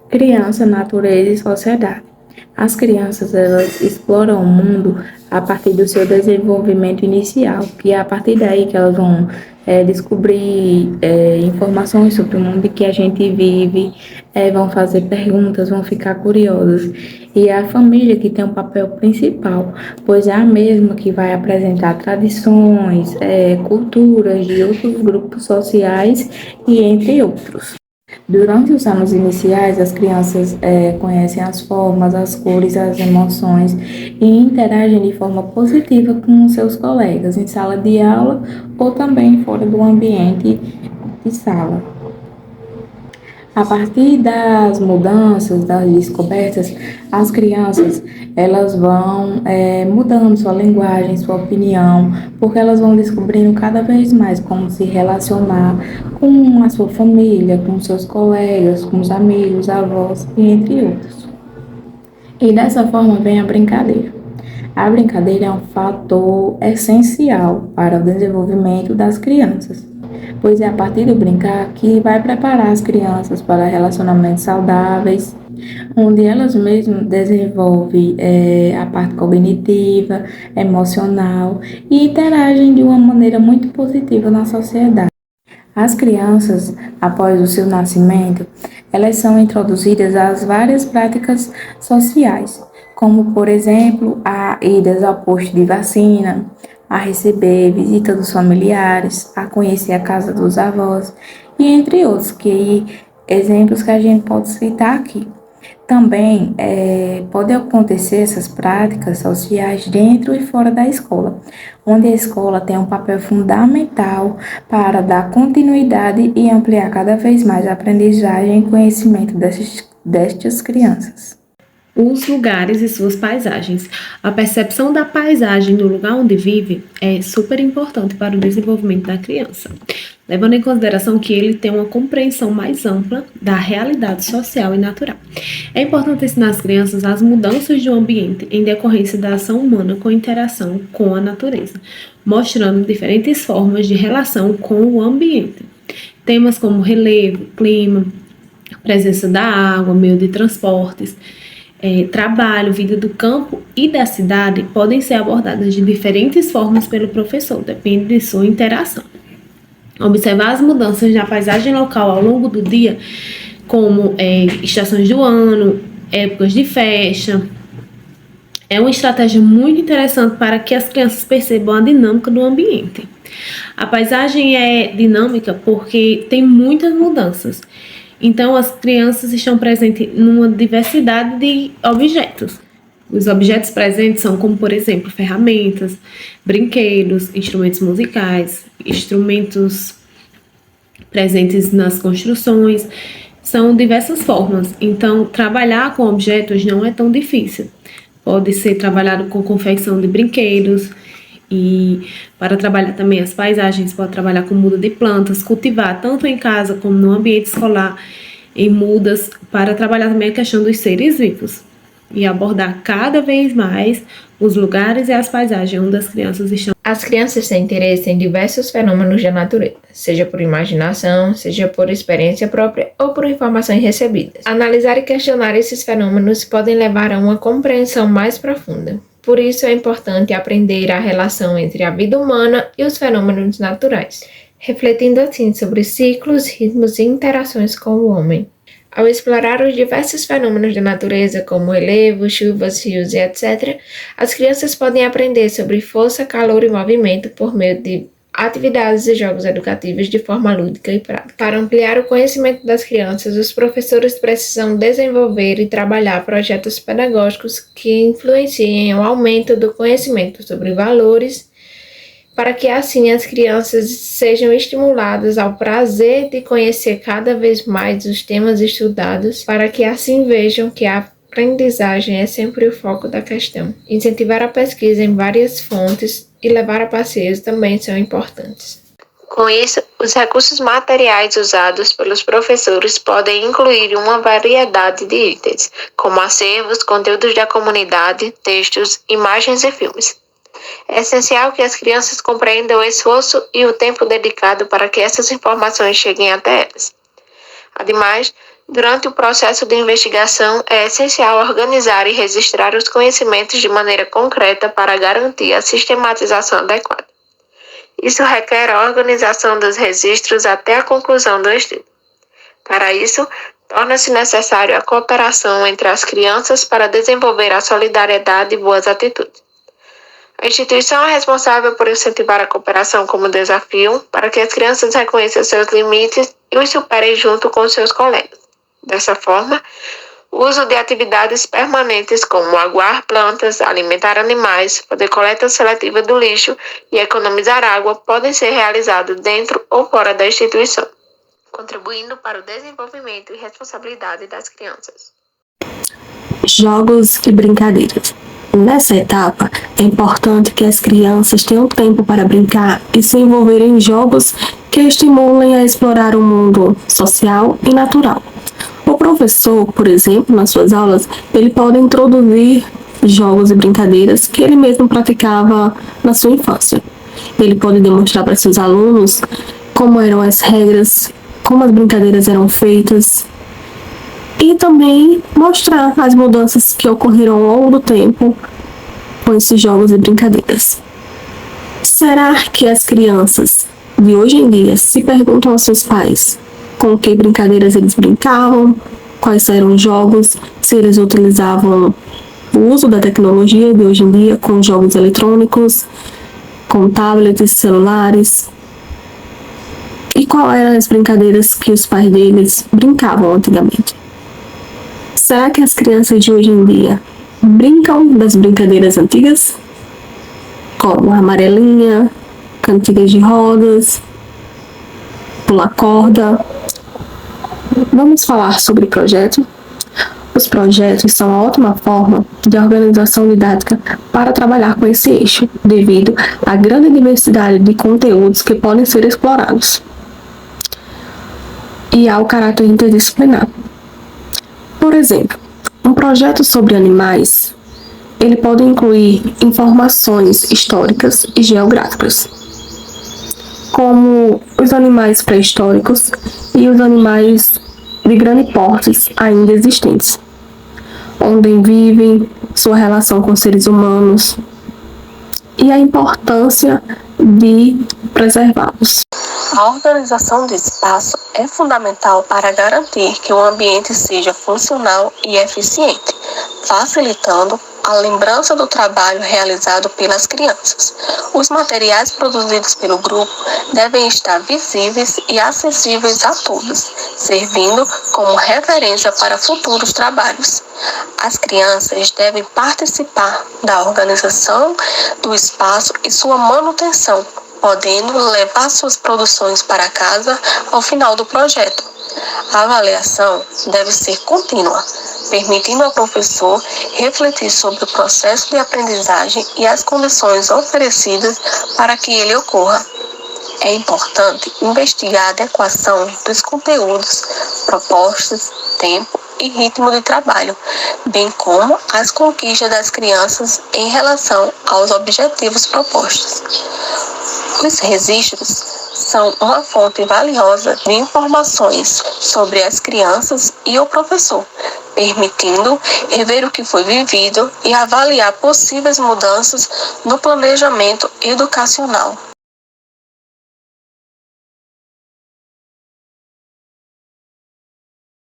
Criança, natureza e sociedade. As crianças, elas exploram o mundo a partir do seu desenvolvimento inicial, que é a partir daí que elas vão descobrir informações sobre o mundo em que a gente vive, vão fazer perguntas, vão ficar curiosas. E é a família que tem um papel principal, pois é a mesma que vai apresentar tradições, culturas de outros grupos sociais e entre outros. Durante os anos iniciais, as crianças conhecem as formas, as cores, as emoções e interagem de forma positiva com seus colegas em sala de aula ou também fora do ambiente de sala. A partir das mudanças, das descobertas, as crianças elas vão mudando sua linguagem, sua opinião, porque elas vão descobrindo cada vez mais como se relacionar com a sua família, com seus colegas, com os amigos, avós e entre outros. E dessa forma vem a brincadeira. A brincadeira é um fator essencial para o desenvolvimento das crianças, pois é a partir do brincar que vai preparar as crianças para relacionamentos saudáveis, onde elas mesmas desenvolvem a parte cognitiva, emocional e interagem de uma maneira muito positiva na sociedade. As crianças, após o seu nascimento, elas são introduzidas às várias práticas sociais, como, por exemplo, a idas ao posto de vacina, a receber visita dos familiares, a conhecer a casa dos avós, e entre outros, exemplos que a gente pode citar aqui. Também pode acontecer essas práticas sociais dentro e fora da escola, onde a escola tem um papel fundamental para dar continuidade e ampliar cada vez mais a aprendizagem e conhecimento destas crianças. Os lugares e suas paisagens. A percepção da paisagem do lugar onde vive é super importante para o desenvolvimento da criança, levando em consideração que ele tem uma compreensão mais ampla da realidade social e natural. É importante ensinar as crianças as mudanças de um ambiente em decorrência da ação humana com interação com a natureza, mostrando diferentes formas de relação com o ambiente. Temas como relevo, clima, presença da água, meio de transportes, trabalho, vida do campo e da cidade podem ser abordadas de diferentes formas pelo professor, depende de sua interação. Observar as mudanças na paisagem local ao longo do dia, como estações do ano, épocas de festa, é uma estratégia muito interessante para que as crianças percebam a dinâmica do ambiente. A paisagem é dinâmica porque tem muitas mudanças. Então, as crianças estão presentes numa diversidade de objetos. Os objetos presentes são como, por exemplo, ferramentas, brinquedos, instrumentos musicais, instrumentos presentes nas construções. São diversas formas. Então, trabalhar com objetos não é tão difícil. Pode ser trabalhado com confecção de brinquedos. E para trabalhar também as paisagens, pode trabalhar com muda de plantas, cultivar tanto em casa como no ambiente escolar, em mudas, para trabalhar também a questão dos seres vivos e abordar cada vez mais os lugares e as paisagens onde as crianças estão. As crianças têm interesse em diversos fenômenos da natureza, seja por imaginação, seja por experiência própria ou por informações recebidas. Analisar e questionar esses fenômenos podem levar a uma compreensão mais profunda. Por isso é importante aprender a relação entre a vida humana e os fenômenos naturais, refletindo assim sobre ciclos, ritmos e interações com o homem. Ao explorar os diversos fenômenos da natureza, como relevo, chuvas, rios e etc., as crianças podem aprender sobre força, calor e movimento por meio de atividades e jogos educativos de forma lúdica e prática. Para ampliar o conhecimento das crianças, os professores precisam desenvolver e trabalhar projetos pedagógicos que influenciem o aumento do conhecimento sobre valores, para que assim as crianças sejam estimuladas ao prazer de conhecer cada vez mais os temas estudados, para que assim vejam que a aprendizagem é sempre o foco da questão. Incentivar a pesquisa em várias fontes e levar a passeios também são importantes. Com isso, os recursos materiais usados pelos professores podem incluir uma variedade de itens, como acervos, conteúdos da comunidade, textos, imagens e filmes. É essencial que as crianças compreendam o esforço e o tempo dedicado para que essas informações cheguem até elas. Ademais, durante o processo de investigação, é essencial organizar e registrar os conhecimentos de maneira concreta para garantir a sistematização adequada. Isso requer a organização dos registros até a conclusão do estudo. Para isso, torna-se necessário a cooperação entre as crianças para desenvolver a solidariedade e boas atitudes. A instituição é responsável por incentivar a cooperação como desafio para que as crianças reconheçam seus limites e os superem junto com seus colegas. Dessa forma, o uso de atividades permanentes como aguar plantas, alimentar animais, fazer coleta seletiva do lixo e economizar água podem ser realizados dentro ou fora da instituição, contribuindo para o desenvolvimento e responsabilidade das crianças. Jogos e brincadeiras. Nessa etapa, é importante que as crianças tenham tempo para brincar e se envolverem em jogos que estimulem a explorar o mundo social e natural. O professor, por exemplo, nas suas aulas, ele pode introduzir jogos e brincadeiras que ele mesmo praticava na sua infância. Ele pode demonstrar para seus alunos como eram as regras, como as brincadeiras eram feitas e também mostrar as mudanças que ocorreram ao longo do tempo com esses jogos e brincadeiras. Será que as crianças de hoje em dia se perguntam aos seus pais com que brincadeiras eles brincavam, quais eram os jogos, se eles utilizavam o uso da tecnologia de hoje em dia com jogos eletrônicos, com tablets, celulares? E quais eram as brincadeiras que os pais deles brincavam antigamente? Será que as crianças de hoje em dia brincam das brincadeiras antigas? Como amarelinha, cantigas de rodas, pular corda? Vamos falar sobre projeto? Os projetos são uma ótima forma de organização didática para trabalhar com esse eixo, devido à grande diversidade de conteúdos que podem ser explorados e ao caráter interdisciplinar. Por exemplo, um projeto sobre animais, ele pode incluir informações históricas e geográficas, como os animais pré-históricos e os animais de grande porte ainda existentes, onde vivem, sua relação com seres humanos e a importância de preservá-los. A organização do espaço é fundamental para garantir que o ambiente seja funcional e eficiente, facilitando a lembrança do trabalho realizado pelas crianças. Os materiais produzidos pelo grupo devem estar visíveis e acessíveis a todos, servindo como referência para futuros trabalhos. As crianças devem participar da organização do espaço e sua manutenção, podendo levar suas produções para casa ao final do projeto. A avaliação deve ser contínua, permitindo ao professor refletir sobre o processo de aprendizagem e as condições oferecidas para que ele ocorra. É importante investigar a adequação dos conteúdos, propostas, tempo e ritmo de trabalho, bem como as conquistas das crianças em relação aos objetivos propostos. Os registros são uma fonte valiosa de informações sobre as crianças e o professor, permitindo rever o que foi vivido e avaliar possíveis mudanças no planejamento educacional.